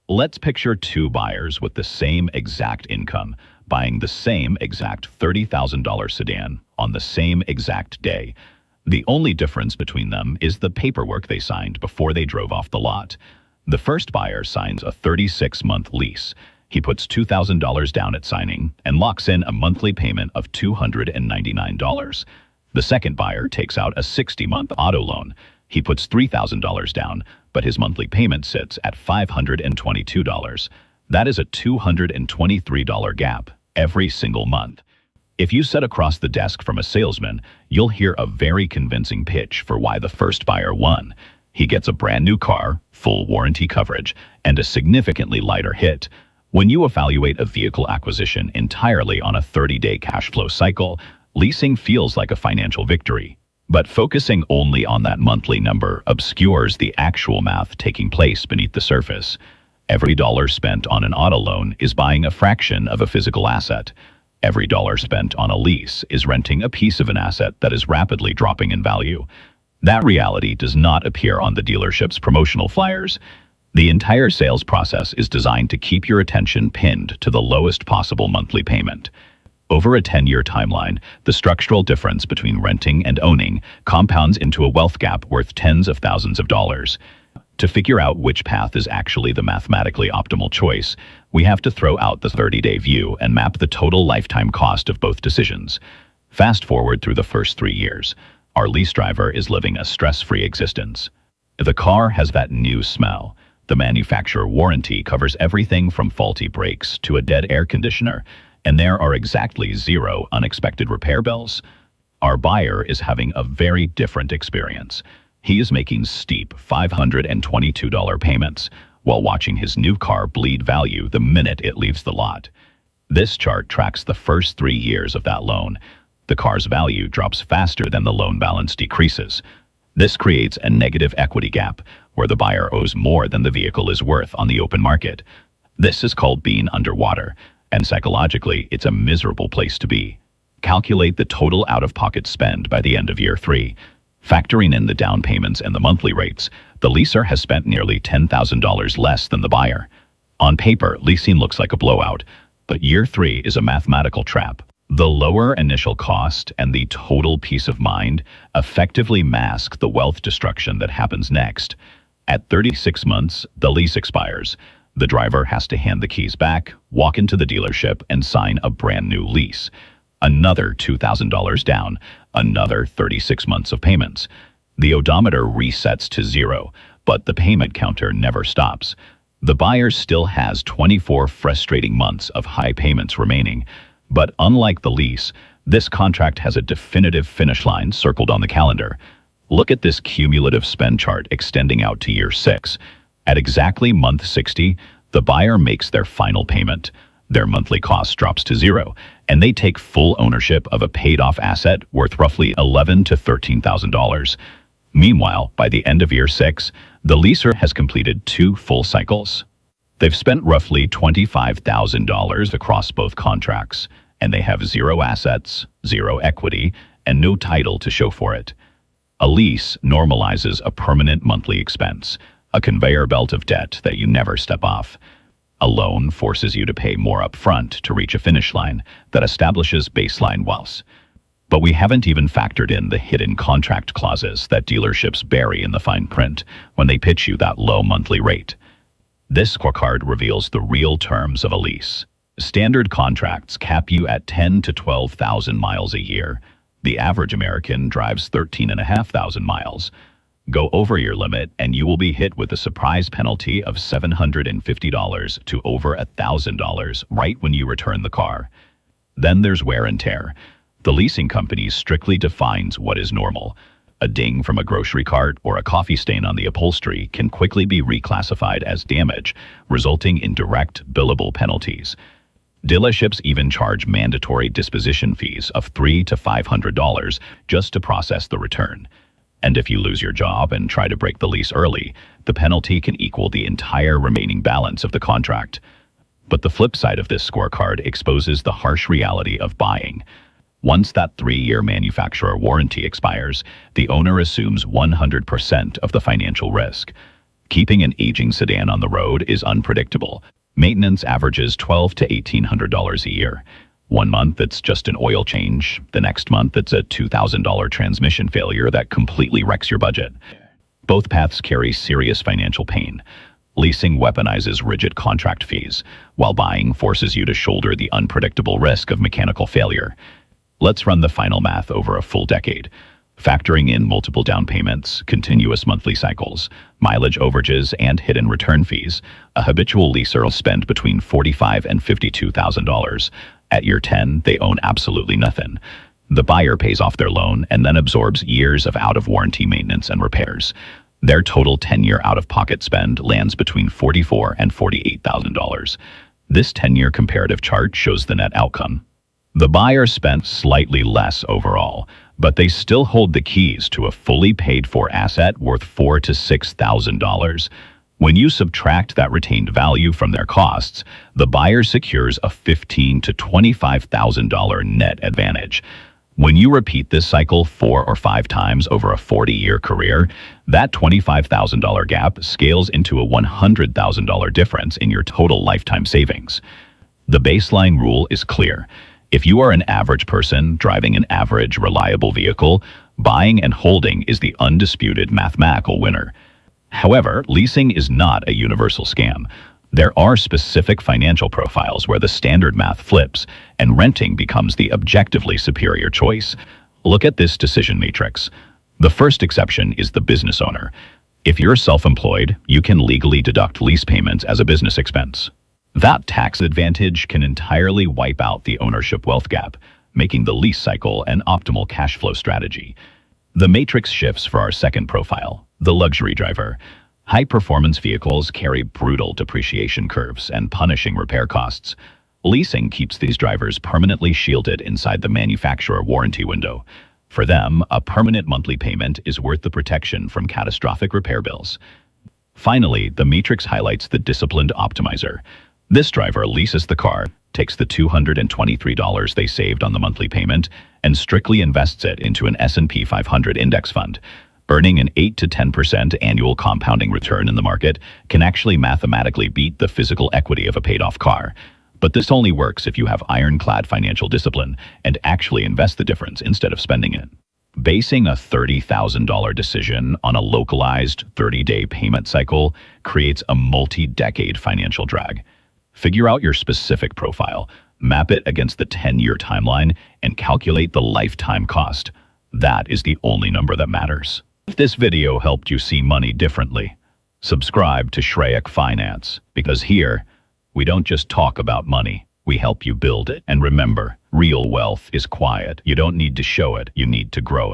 Let's picture two buyers with the same exact income, buying the same exact $30,000 sedan on the same exact day. The only difference between them is the paperwork they signed before they drove off the lot. The first buyer signs a 36-month lease. He puts $2,000 down at signing and locks in a monthly payment of $299. The second buyer takes out a 60-month auto loan. He puts $3,000 down, but his monthly payment sits at $522. That is a $223 gap every single month. If you sit across the desk from a salesman, you'll hear a very convincing pitch for why the first buyer won. He gets a brand new car, full warranty coverage, and a significantly lighter hit. When you evaluate a vehicle acquisition entirely on a 30-day cash flow cycle, leasing feels like a financial victory. But focusing only on that monthly number obscures the actual math taking place beneath the surface. Every dollar spent on an auto loan is buying a fraction of a physical asset. Every dollar spent on a lease is renting a piece of an asset that is rapidly dropping in value. That reality does not appear on the dealership's promotional flyers. The entire sales process is designed to keep your attention pinned to the lowest possible monthly payment. Over a 10-year timeline, the structural difference between renting and owning compounds into a wealth gap worth tens of thousands of dollars. To figure out which path is actually the mathematically optimal choice, we have to throw out the 30-day view and map the total lifetime cost of both decisions. Fast forward through the first 3 years. Our lease driver is living a stress-free existence. The car has that new smell. The manufacturer warranty covers everything from faulty brakes to a dead air conditioner, and there are exactly 0 unexpected repair bills. Our buyer is having a very different experience. He is making steep $522 payments while watching his new car bleed value the minute it leaves the lot. This chart tracks the first 3 years of that loan. The car's value drops faster than the loan balance decreases. This creates a negative equity gap where the buyer owes more than the vehicle is worth on the open market. This is called being underwater, and psychologically, it's a miserable place to be. Calculate the total out-of-pocket spend by the end of year 3. Factoring in the down payments and the monthly rates, the leaser has spent nearly $10,000 less than the buyer. On paper, leasing looks like a blowout, but year 3 is a mathematical trap. The lower initial cost and the total peace of mind effectively mask the wealth destruction that happens next. At 36 months, the lease expires. The driver has to hand the keys back, walk into the dealership, and sign a brand new lease. Another $2,000 down, another 36 months of payments. The odometer resets to 0, but the payment counter never stops. The buyer still has 24 frustrating months of high payments remaining. But unlike the lease, this contract has a definitive finish line circled on the calendar. Look at this cumulative spend chart extending out to year 6. At exactly month 60, the buyer makes their final payment. Their monthly cost drops to 0, and they take full ownership of a paid-off asset worth roughly $11,000 to $13,000. Meanwhile, by the end of year 6, the leaser has completed 2 full cycles. They've spent roughly $25,000 across both contracts, and they have 0 assets, 0 equity, and no title to show for it. A lease normalizes a permanent monthly expense, a conveyor belt of debt that you never step off. A loan forces you to pay more upfront to reach a finish line that establishes baseline wealth. But we haven't even factored in the hidden contract clauses that dealerships bury in the fine print when they pitch you that low monthly rate. This scorecard reveals the real terms of a lease. Standard contracts cap you at 10,000 to 12,000 miles a year. The average American drives 13,500 miles. Go over your limit and you will be hit with a surprise penalty of $750 to over $1,000 right when you return the car. Then there's wear and tear. The leasing company strictly defines what is normal. A ding from a grocery cart or a coffee stain on the upholstery can quickly be reclassified as damage, resulting in direct billable penalties. Dealerships even charge mandatory disposition fees of $300 to $500 just to process the return. And if you lose your job and try to break the lease early, the penalty can equal the entire remaining balance of the contract. But the flip side of this scorecard exposes the harsh reality of buying. Once that 3-year manufacturer warranty expires, the owner assumes 100% of the financial risk. Keeping an aging sedan on the road is unpredictable. Maintenance averages $1,200 to $1,800 a year. One month it's just an oil change. The next month it's a $2,000 transmission failure that completely wrecks your budget. Both paths carry serious financial pain. Leasing weaponizes rigid contract fees, while buying forces you to shoulder the unpredictable risk of mechanical failure. Let's run the final math over a full decade. Factoring in multiple down payments, continuous monthly cycles, mileage overages, and hidden return fees, a habitual leaser will spend between $45,000 and $52,000. At year 10, they own absolutely nothing. The buyer pays off their loan and then absorbs years of out-of-warranty maintenance and repairs. Their total 10-year out-of-pocket spend lands between $44,000 and $48,000. This 10-year comparative chart shows the net outcome. The buyer spent slightly less overall, but they still hold the keys to a fully paid-for asset worth $4,000 to $6,000. When you subtract that retained value from their costs, the buyer secures a $15,000 to $25,000 net advantage. When you repeat this cycle 4 or 5 times over a 40-year career, that $25,000 gap scales into a $100,000 difference in your total lifetime savings. The baseline rule is clear. If you are an average person driving an average, reliable vehicle, buying and holding is the undisputed mathematical winner. However, leasing is not a universal scam. There are specific financial profiles where the standard math flips and renting becomes the objectively superior choice. Look at this decision matrix. The first exception is the business owner. If you're self-employed, you can legally deduct lease payments as a business expense. That tax advantage can entirely wipe out the ownership wealth gap, making the lease cycle an optimal cash flow strategy. The matrix shifts for our second profile, the luxury driver. High-performance vehicles carry brutal depreciation curves and punishing repair costs. Leasing keeps these drivers permanently shielded inside the manufacturer warranty window. For them, a permanent monthly payment is worth the protection from catastrophic repair bills. Finally, the matrix highlights the disciplined optimizer. This driver leases the car, takes the $223 they saved on the monthly payment, and strictly invests it into an S&P 500 index fund. Earning an 8 to 10% annual compounding return in the market can actually mathematically beat the physical equity of a paid-off car. But this only works if you have ironclad financial discipline and actually invest the difference instead of spending it. Basing a $30,000 decision on a localized 30-day payment cycle creates a multi-decade financial drag. Figure out your specific profile, map it against the 10-year timeline, and calculate the lifetime cost. That is the only number that matters. If this video helped you see money differently, subscribe to Shreyakpanda Finance, because here, we don't just talk about money, we help you build it. And remember, real wealth is quiet. You don't need to show it, you need to grow it.